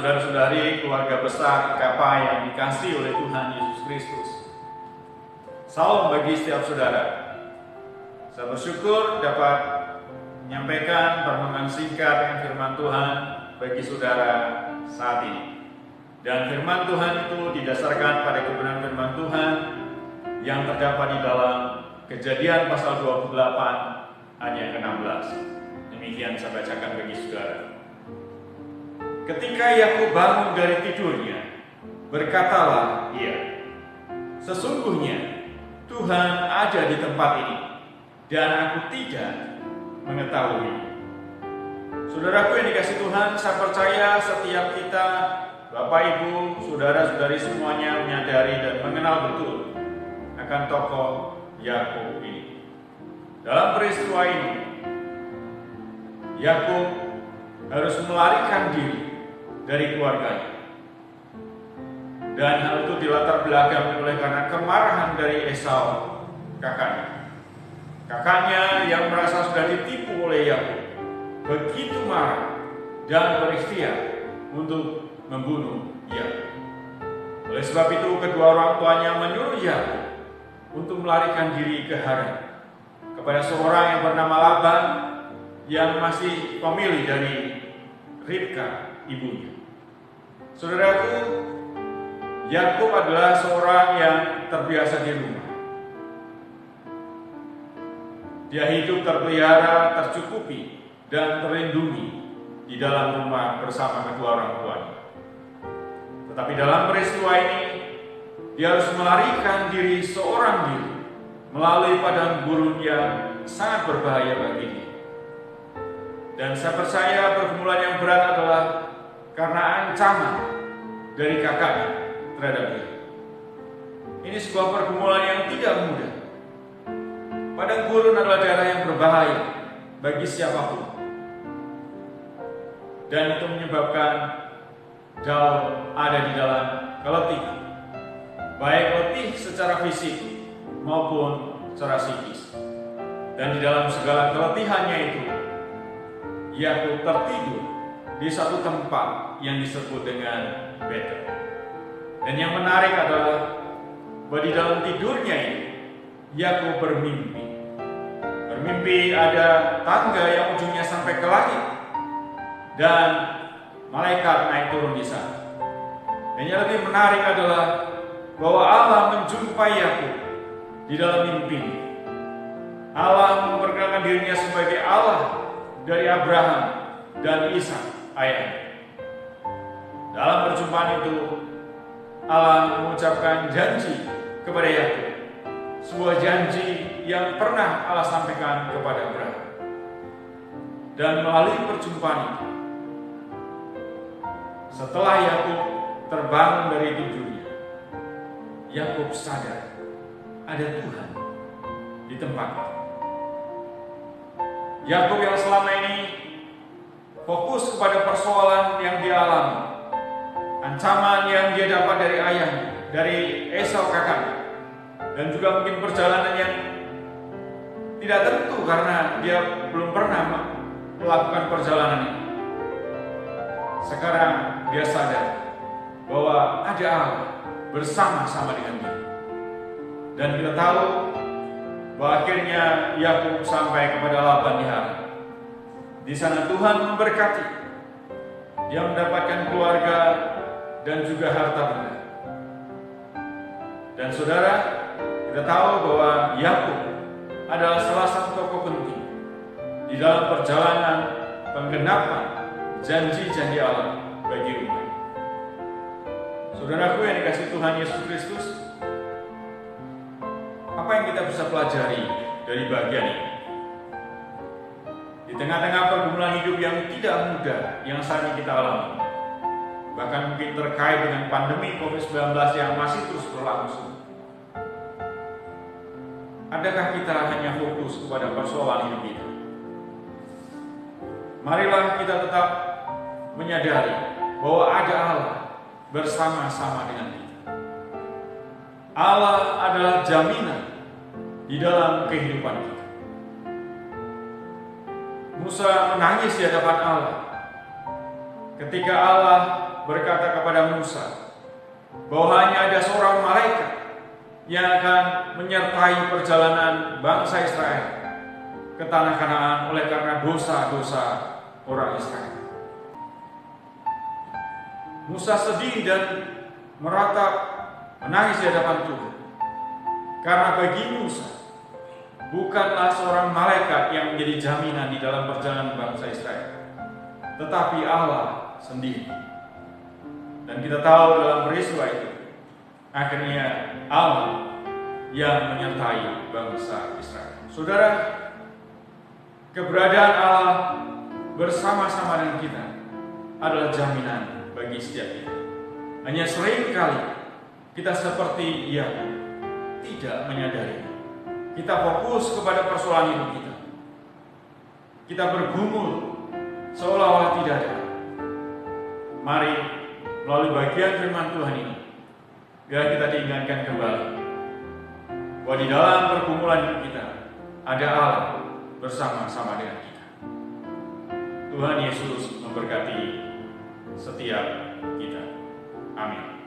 saudara-saudari, keluarga besar IKP yang dikasihi oleh Tuhan Yesus Kristus. Salam bagi setiap saudara. Saya bersyukur dapat menyampaikan permohonan singkat dengan firman Tuhan bagi saudara saat ini. Dan firman Tuhan itu didasarkan pada kebenaran firman Tuhan yang terdapat di dalam Kejadian pasal 28 ayat ke-16. Demikian saya bacakan bagi saudara. Ketika Yakub bangun dari tidurnya, berkatalah ia, "Sesungguhnya Tuhan ada di tempat ini, dan aku tidak mengetahui." Saudaraku yang dikasihi Tuhan, saya percaya setiap kita, Bapak Ibu, saudara-saudari semuanya menyadari dan mengenal betul akan tokoh Yakub ini. Dalam peristiwa ini, Yakub harus melarikan diri dari keluarganya. Dan hal itu dilatar belakangi oleh karena kemarahan dari Esau, kakaknya. Kakaknya yang merasa sudah ditipu oleh Yakub begitu marah dan berikhtiar untuk membunuh Yakub. Oleh sebab itu kedua orang tuanya menyuruh Yakub untuk melarikan diri ke Haran kepada seorang yang bernama Laban yang masih pemilih dari Ribka ibunya. Saudaraku, Yakub adalah seorang yang terbiasa di rumah. Dia hidup terpelihara, tercukupi, dan terlindungi di dalam rumah bersama kedua orang tuanya. Tetapi dalam peristiwa ini, dia harus melarikan diri seorang diri melalui padang gurun yang sangat berbahaya bagi dia. Dan saya percaya pergumulan yang berat adalah karena ancaman dari kakaknya terhadap dia. Ini sebuah pergumulan yang tidak mudah. Padang gurun adalah daerah yang berbahaya bagi siapapun. Dan itu menyebabkan Daud ada di dalam keletihan. Baik letih secara fisik maupun secara psikis. Dan di dalam segala keletihannya itu, Yakub tertidur di satu tempat yang disebut dengan Betel. Dan yang menarik adalah bahwa di dalam tidurnya ini Yakub bermimpi. Bermimpi ada tangga yang ujungnya sampai ke langit dan malaikat naik turun di sana. Dan yang lebih menarik adalah bahwa Allah menjumpai Yakub di dalam mimpi. Allah memperkenalkan dirinya sebagai Allah dari Abraham dan Ishak ayahnya. Dalam perjumpaan itu Allah mengucapkan janji kepada Yakub, sebuah janji yang pernah Allah sampaikan kepada Abraham. Dan melalui perjumpaan itu, setelah Yakub terbangun dari tidurnya, Yakub sadar ada Tuhan di tempat itu. Yakub yang selama ini fokus kepada persoalan yang dia alami, ancaman yang dia dapat dari ayahnya, dari Esau kakaknya, dan juga mungkin perjalanan yang tidak tentu karena dia belum pernah melakukan perjalanan ini. Sekarang dia sadar bahwa ada Allah bersama-sama dengan dia. Dan kita tahu bahwa akhirnya Yakub sampai kepada Laban di Haran. Di sana Tuhan memberkati. Dia mendapatkan keluarga dan juga harta benda. Dan saudara, kita tahu bahwa Yakub adalah salah satu tokoh penting di dalam perjalanan penggenapan janji-janji Allah bagi umat. Saudaraku yang dikasihi Tuhan Yesus Kristus, apa yang kita bisa pelajari dari bagian ini? Di tengah-tengah pergumulan hidup yang tidak mudah yang saat ini kita alami, bahkan mungkin terkait dengan pandemi COVID-19 yang masih terus berlangsung, adakah kita hanya fokus kepada persoalan hidup kita? Marilah kita tetap menyadari bahwa ada Allah bersama-sama dengan kita. Allah adalah jaminan di dalam kehidupan kita. Musa menangis di hadapan Allah ketika Allah berkata kepada Musa bahwa hanya ada seorang malaikat yang akan menyertai perjalanan bangsa Israel ke tanah Kanaan oleh karena dosa-dosa orang Israel. Musa sedih dan meratap, menangis di hadapan Tuhan. Karena bagi Musa, bukanlah seorang malaikat yang menjadi jaminan di dalam perjalanan bangsa Israel, tetapi Allah sendiri. Dan kita tahu dalam peristiwa itu, akhirnya Allah yang menyertai bangsa Israel. Saudara, keberadaan Allah bersama-sama dengan kita adalah jaminan bagi setiap kita. Hanya sering kali kita seperti tidak menyadari. Kita fokus kepada persoalan hidup kita. Kita bergumul seolah-olah tidak ada. Mari melalui bagian firman Tuhan ini, biar kita diingatkan kembali bahwa di dalam pergumulan hidup kita ada Allah bersama-sama dengan kita. Tuhan Yesus memberkati setiap kita. Amin.